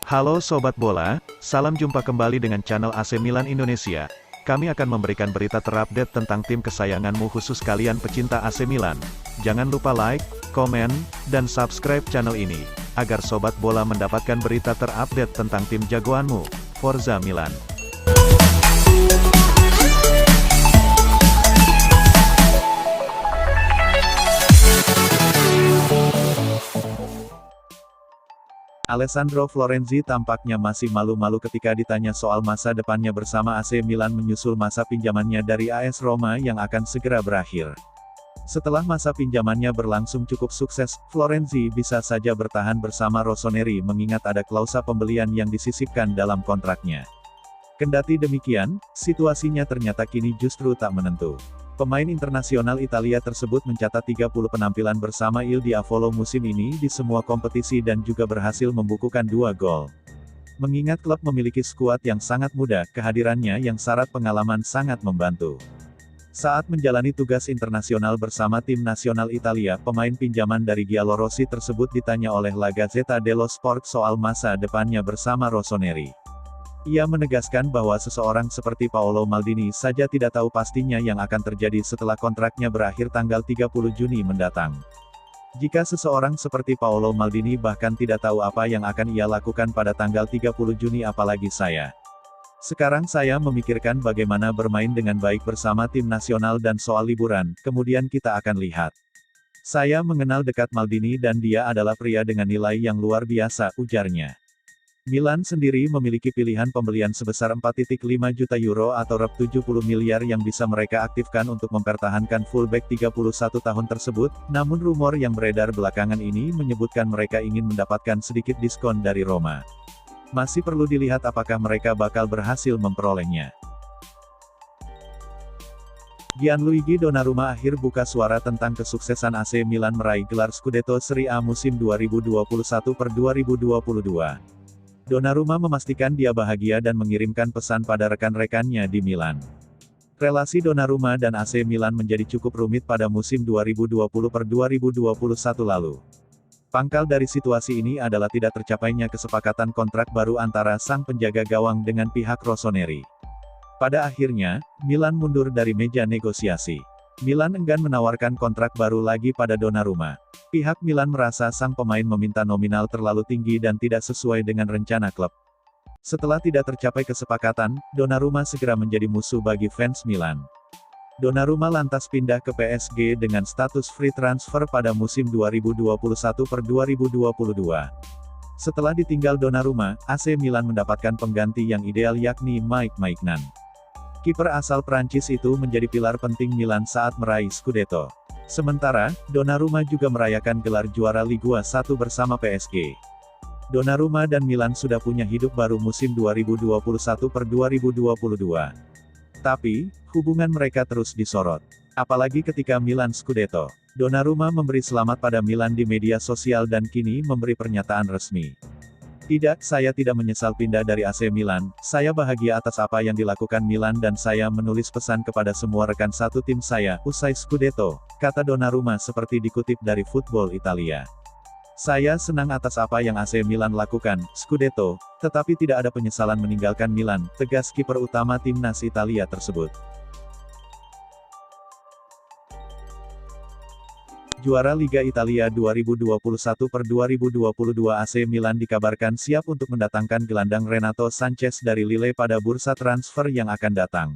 Halo Sobat Bola, salam jumpa kembali dengan channel AC Milan Indonesia. Kami akan memberikan berita terupdate tentang tim kesayanganmu khusus kalian pecinta AC Milan. Jangan lupa like, komen, dan subscribe channel ini, agar Sobat Bola mendapatkan berita terupdate tentang tim jagoanmu, Forza Milan. Alessandro Florenzi tampaknya masih malu-malu ketika ditanya soal masa depannya bersama AC Milan menyusul masa pinjamannya dari AS Roma yang akan segera berakhir. Setelah masa pinjamannya berlangsung cukup sukses, Florenzi bisa saja bertahan bersama Rossoneri mengingat ada klausa pembelian yang disisipkan dalam kontraknya. Kendati demikian, situasinya ternyata kini justru tak menentu. Pemain internasional Italia tersebut mencatat 30 penampilan bersama Il Diavolo musim ini di semua kompetisi dan juga berhasil membukukan 2 gol. Mengingat klub memiliki skuad yang sangat muda, kehadirannya yang syarat pengalaman sangat membantu. Saat menjalani tugas internasional bersama tim nasional Italia, pemain pinjaman dari Giallorossi tersebut ditanya oleh La Gazzetta dello Sport soal masa depannya bersama Rossoneri. Ia menegaskan bahwa seseorang seperti Paolo Maldini saja tidak tahu pastinya yang akan terjadi setelah kontraknya berakhir tanggal 30 Juni mendatang. Jika seseorang seperti Paolo Maldini bahkan tidak tahu apa yang akan ia lakukan pada tanggal 30 Juni apalagi saya. Sekarang saya memikirkan bagaimana bermain dengan baik bersama tim nasional dan soal liburan, kemudian kita akan lihat. Saya mengenal dekat Maldini dan dia adalah pria dengan nilai yang luar biasa, ujarnya. Milan sendiri memiliki pilihan pembelian sebesar 4,5 juta euro atau rep 70 miliar yang bisa mereka aktifkan untuk mempertahankan fullback 31 tahun tersebut, namun rumor yang beredar belakangan ini menyebutkan mereka ingin mendapatkan sedikit diskon dari Roma. Masih perlu dilihat apakah mereka bakal berhasil memperolehnya. Gianluigi Donnarumma akhir buka suara tentang kesuksesan AC Milan meraih gelar Scudetto Serie A musim 2021-2022. Donnarumma memastikan dia bahagia dan mengirimkan pesan pada rekan-rekannya di Milan. Relasi Donnarumma dan AC Milan menjadi cukup rumit pada musim 2020-2021 lalu. Pangkal dari situasi ini adalah tidak tercapainya kesepakatan kontrak baru antara sang penjaga gawang dengan pihak Rossoneri. Pada akhirnya, Milan mundur dari meja negosiasi. Milan enggan menawarkan kontrak baru lagi pada Donnarumma. Pihak Milan merasa sang pemain meminta nominal terlalu tinggi dan tidak sesuai dengan rencana klub. Setelah tidak tercapai kesepakatan, Donnarumma segera menjadi musuh bagi fans Milan. Donnarumma lantas pindah ke PSG dengan status free transfer pada musim 2021-2022. Setelah ditinggal Donnarumma, AC Milan mendapatkan pengganti yang ideal yakni Mike Maignan. Kiper asal Prancis itu menjadi pilar penting Milan saat meraih Scudetto. Sementara, Donnarumma juga merayakan gelar juara Liga 1 bersama PSG. Donnarumma dan Milan sudah punya hidup baru musim 2021-2022. Tapi, hubungan mereka terus disorot. Apalagi ketika Milan Scudetto. Donnarumma memberi selamat pada Milan di media sosial dan kini memberi pernyataan resmi. Tidak, saya tidak menyesal pindah dari AC Milan, saya bahagia atas apa yang dilakukan Milan dan saya menulis pesan kepada semua rekan satu tim saya, usai Scudetto, kata Donnarumma seperti dikutip dari Football Italia. Saya senang atas apa yang AC Milan lakukan, Scudetto, tetapi tidak ada penyesalan meninggalkan Milan, tegas kiper utama timnas Italia tersebut. Juara Liga Italia 2021-2022 AC Milan dikabarkan siap untuk mendatangkan gelandang Renato Sanches dari Lille pada bursa transfer yang akan datang.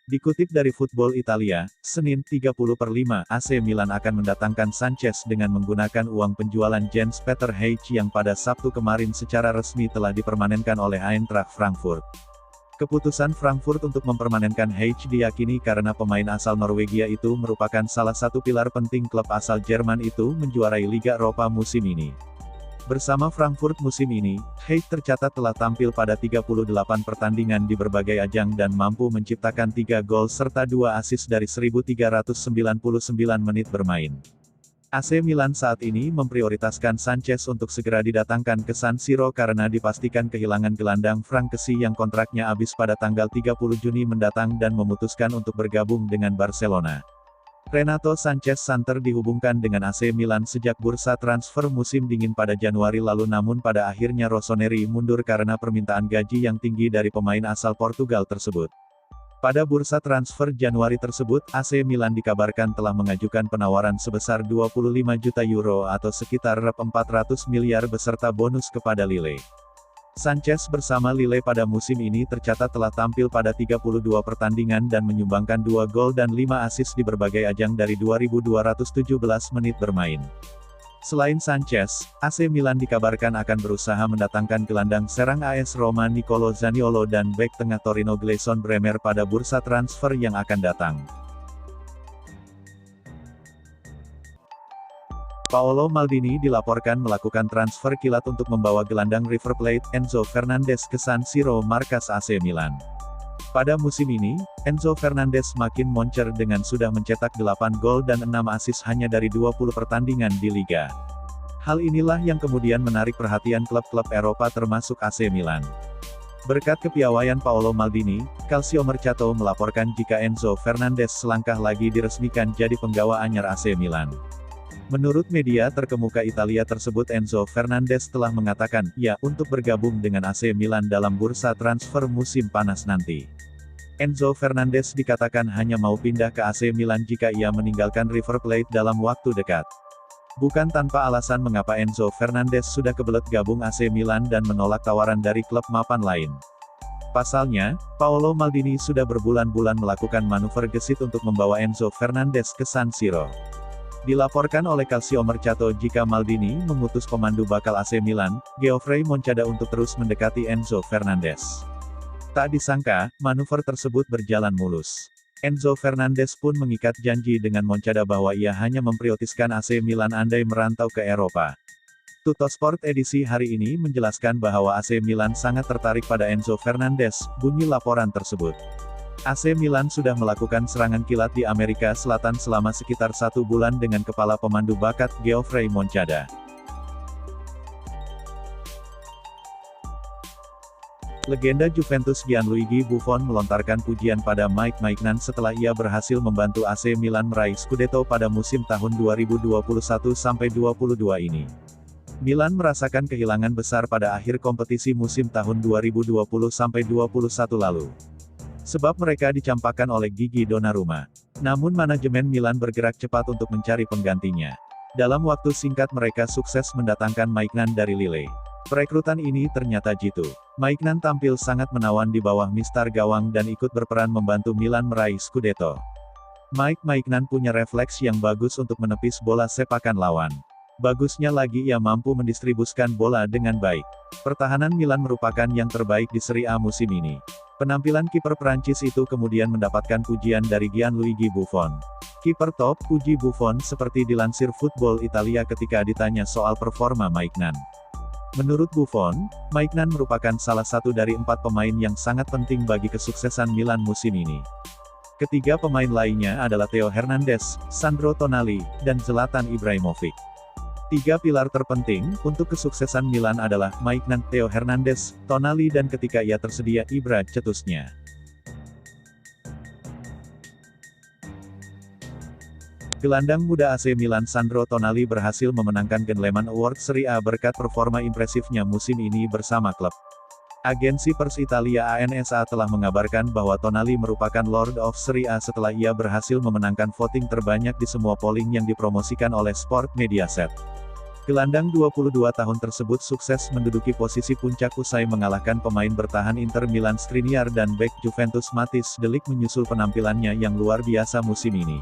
Dikutip dari Football Italia, Senin 30/5 AC Milan akan mendatangkan Sanches dengan menggunakan uang penjualan Jens Peter Heitz yang pada Sabtu kemarin secara resmi telah dipermanenkan oleh Eintracht Frankfurt. Keputusan Frankfurt untuk mempermanenkan Heitz diyakini karena pemain asal Norwegia itu merupakan salah satu pilar penting klub asal Jerman itu menjuarai Liga Eropa musim ini. Bersama Frankfurt musim ini, Heitz tercatat telah tampil pada 38 pertandingan di berbagai ajang dan mampu menciptakan 3 gol serta 2 assist dari 1.399 menit bermain. AC Milan saat ini memprioritaskan Sanches untuk segera didatangkan ke San Siro karena dipastikan kehilangan gelandang Frankesi yang kontraknya habis pada tanggal 30 Juni mendatang dan memutuskan untuk bergabung dengan Barcelona. Renato Sanches santer dihubungkan dengan AC Milan sejak bursa transfer musim dingin pada Januari lalu, namun pada akhirnya Rossoneri mundur karena permintaan gaji yang tinggi dari pemain asal Portugal tersebut. Pada bursa transfer Januari tersebut, AC Milan dikabarkan telah mengajukan penawaran sebesar 25 juta euro atau sekitar 400 miliar beserta bonus kepada Lille. Sanches bersama Lille pada musim ini tercatat telah tampil pada 32 pertandingan dan menyumbangkan 2 gol dan 5 assist di berbagai ajang dari 2.217 menit bermain. Selain Sanches, AC Milan dikabarkan akan berusaha mendatangkan gelandang serang AS Roma Nicolo Zaniolo dan bek tengah Torino Gleison Bremer pada bursa transfer yang akan datang. Paolo Maldini dilaporkan melakukan transfer kilat untuk membawa gelandang River Plate, Enzo Fernandez ke San Siro markas AC Milan. Pada musim ini, Enzo Fernandez makin moncer dengan sudah mencetak 8 gol dan 6 assist hanya dari 20 pertandingan di Liga. Hal inilah yang kemudian menarik perhatian klub-klub Eropa termasuk AC Milan. Berkat kepiawaian Paolo Maldini, Calcio Mercato melaporkan jika Enzo Fernandez selangkah lagi diresmikan jadi penggawa anyar AC Milan. Menurut media terkemuka Italia tersebut, Enzo Fernandez telah mengatakan ya untuk bergabung dengan AC Milan dalam bursa transfer musim panas nanti. Enzo Fernandez dikatakan hanya mau pindah ke AC Milan jika ia meninggalkan River Plate dalam waktu dekat. Bukan tanpa alasan mengapa Enzo Fernandez sudah kebelet gabung AC Milan dan menolak tawaran dari klub mapan lain. Pasalnya, Paolo Maldini sudah berbulan-bulan melakukan manuver gesit untuk membawa Enzo Fernandez ke San Siro. Dilaporkan oleh Calcio Mercato jika Maldini mengutus pemandu bakal AC Milan, Geoffrey Moncada untuk terus mendekati Enzo Fernandez. Tak disangka, manuver tersebut berjalan mulus. Enzo Fernandez pun mengikat janji dengan Moncada bahwa ia hanya memprioritaskan AC Milan andai merantau ke Eropa. Tuttosport edisi hari ini menjelaskan bahwa AC Milan sangat tertarik pada Enzo Fernandez, bunyi laporan tersebut. AC Milan sudah melakukan serangan kilat di Amerika Selatan selama sekitar 1 bulan dengan kepala pemandu bakat, Geoffrey Moncada. Legenda Juventus Gianluigi Buffon melontarkan pujian pada Mike Maignan setelah ia berhasil membantu AC Milan meraih Scudetto pada musim tahun 2021-22 ini. Milan merasakan kehilangan besar pada akhir kompetisi musim tahun 2020-21 lalu. Sebab mereka dicampakkan oleh Gigi Donnarumma. Namun manajemen Milan bergerak cepat untuk mencari penggantinya. Dalam waktu singkat mereka sukses mendatangkan Maignan dari Lille. Perekrutan ini ternyata jitu. Maignan tampil sangat menawan di bawah mistar gawang dan ikut berperan membantu Milan meraih Scudetto. Maignan punya refleks yang bagus untuk menepis bola sepakan lawan. Bagusnya lagi ia mampu mendistribusikan bola dengan baik. Pertahanan Milan merupakan yang terbaik di Serie A musim ini. Penampilan kiper Prancis itu kemudian mendapatkan pujian dari Gianluigi Buffon. Kiper top, puji Buffon seperti dilansir Football Italia ketika ditanya soal performa Maignan. Menurut Buffon, Maignan merupakan salah satu dari 4 pemain yang sangat penting bagi kesuksesan Milan musim ini. Ketiga pemain lainnya adalah Theo Hernandez, Sandro Tonali, dan Zlatan Ibrahimovic. 3 pilar terpenting untuk kesuksesan Milan adalah Maignan, Theo Hernandez, Tonali dan ketika ia tersedia Ibra cetusnya. Gelandang muda AC Milan Sandro Tonali berhasil memenangkan Gentleman Award Serie A berkat performa impresifnya musim ini bersama klub. Agensi Pers Italia ANSA telah mengabarkan bahwa Tonali merupakan Lord of Serie A setelah ia berhasil memenangkan voting terbanyak di semua polling yang dipromosikan oleh Sport Mediaset. Gelandang 22 tahun tersebut sukses menduduki posisi puncak usai mengalahkan pemain bertahan Inter Milan Skriniar dan bek Juventus Matthijs de Ligt menyusul penampilannya yang luar biasa musim ini.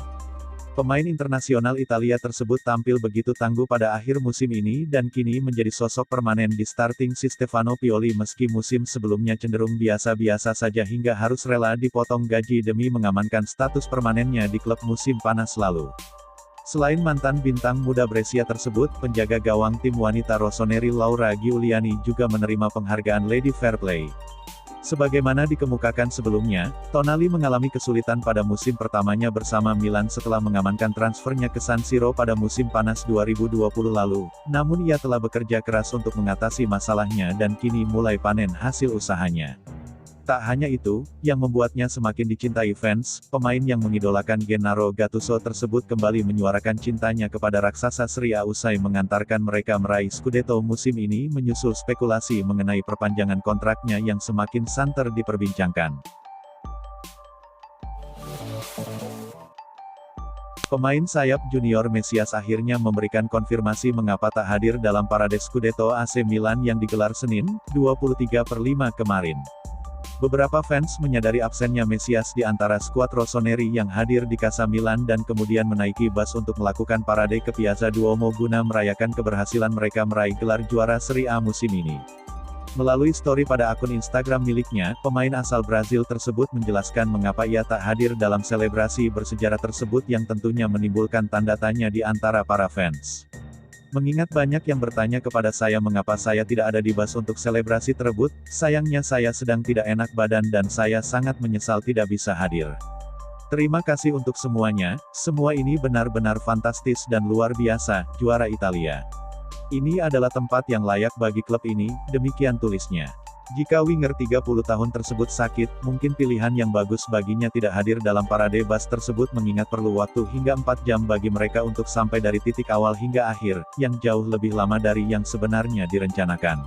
Pemain internasional Italia tersebut tampil begitu tangguh pada akhir musim ini dan kini menjadi sosok permanen di starting si Stefano Pioli meski musim sebelumnya cenderung biasa-biasa saja hingga harus rela dipotong gaji demi mengamankan status permanennya di klub musim panas lalu. Selain mantan bintang muda Brescia tersebut, penjaga gawang tim wanita Rossoneri Laura Giuliani juga menerima penghargaan Lady Fair Play. Sebagaimana dikemukakan sebelumnya, Tonali mengalami kesulitan pada musim pertamanya bersama Milan setelah mengamankan transfernya ke San Siro pada musim panas 2020 lalu, namun ia telah bekerja keras untuk mengatasi masalahnya dan kini mulai panen hasil usahanya. Tak hanya itu, yang membuatnya semakin dicintai fans, pemain yang mengidolakan Gennaro Gattuso tersebut kembali menyuarakan cintanya kepada raksasa Serie A usai mengantarkan mereka meraih Scudetto musim ini menyusul spekulasi mengenai perpanjangan kontraknya yang semakin santer diperbincangkan. Pemain sayap junior Mesias akhirnya memberikan konfirmasi mengapa tak hadir dalam parade Scudetto AC Milan yang digelar Senin, 23/5 kemarin. Beberapa fans menyadari absennya Mesias di antara skuad Rossoneri yang hadir di Casa Milan dan kemudian menaiki bus untuk melakukan parade ke Piazza Duomo guna merayakan keberhasilan mereka meraih gelar juara Serie A musim ini. Melalui story pada akun Instagram miliknya, pemain asal Brazil tersebut menjelaskan mengapa ia tak hadir dalam selebrasi bersejarah tersebut yang tentunya menimbulkan tanda tanya di antara para fans. Mengingat banyak yang bertanya kepada saya mengapa saya tidak ada di bus untuk selebrasi tersebut, sayangnya saya sedang tidak enak badan dan saya sangat menyesal tidak bisa hadir. Terima kasih untuk semuanya, semua ini benar-benar fantastis dan luar biasa, juara Italia. Ini adalah tempat yang layak bagi klub ini, demikian tulisnya. Jika winger 30 tahun tersebut sakit, mungkin pilihan yang bagus baginya tidak hadir dalam parade bus tersebut mengingat perlu waktu hingga 4 jam bagi mereka untuk sampai dari titik awal hingga akhir, yang jauh lebih lama dari yang sebenarnya direncanakan.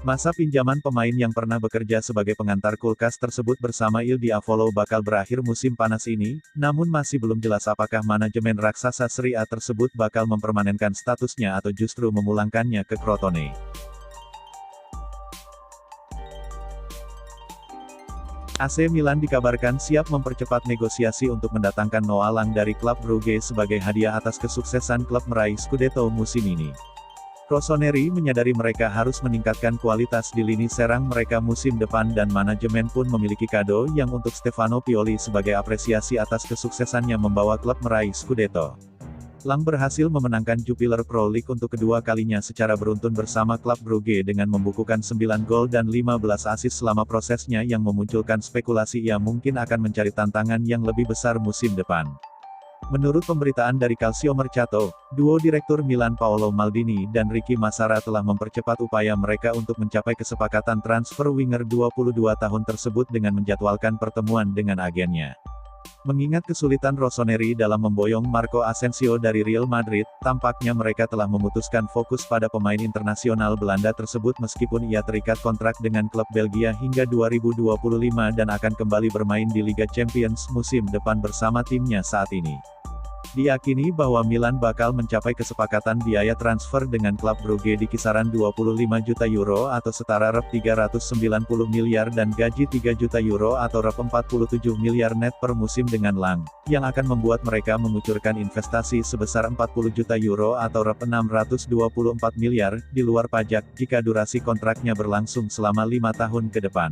Masa pinjaman pemain yang pernah bekerja sebagai pengantar kulkas tersebut bersama Il Diavolo bakal berakhir musim panas ini, namun masih belum jelas apakah manajemen raksasa Serie A tersebut bakal mempermanenkan statusnya atau justru memulangkannya ke Crotone. AC Milan dikabarkan siap mempercepat negosiasi untuk mendatangkan Noah Lang dari klub Brugge sebagai hadiah atas kesuksesan klub meraih Scudetto musim ini. Rossoneri menyadari mereka harus meningkatkan kualitas di lini serang mereka musim depan dan manajemen pun memiliki kado yang untuk Stefano Pioli sebagai apresiasi atas kesuksesannya membawa klub meraih Scudetto. Lang berhasil memenangkan Jupiler Pro League untuk kedua kalinya secara beruntun bersama klub Brugge dengan membukukan 9 gol dan 15 assist selama prosesnya yang memunculkan spekulasi ia mungkin akan mencari tantangan yang lebih besar musim depan. Menurut pemberitaan dari Calcio Mercato, duo direktur Milan Paolo Maldini dan Ricky Massara telah mempercepat upaya mereka untuk mencapai kesepakatan transfer winger 22 tahun tersebut dengan menjadwalkan pertemuan dengan agennya. Mengingat kesulitan Rossoneri dalam memboyong Marco Asensio dari Real Madrid, tampaknya mereka telah memutuskan fokus pada pemain internasional Belanda tersebut meskipun ia terikat kontrak dengan klub Belgia hingga 2025 dan akan kembali bermain di Liga Champions musim depan bersama timnya saat ini. Diyakini bahwa Milan bakal mencapai kesepakatan biaya transfer dengan klub Brugge di kisaran 25 juta euro atau setara rep 390 miliar dan gaji 3 juta euro atau rep 47 miliar net per musim dengan Lang, yang akan membuat mereka mengucurkan investasi sebesar 40 juta euro atau rep 624 miliar, di luar pajak, jika durasi kontraknya berlangsung selama 5 tahun ke depan.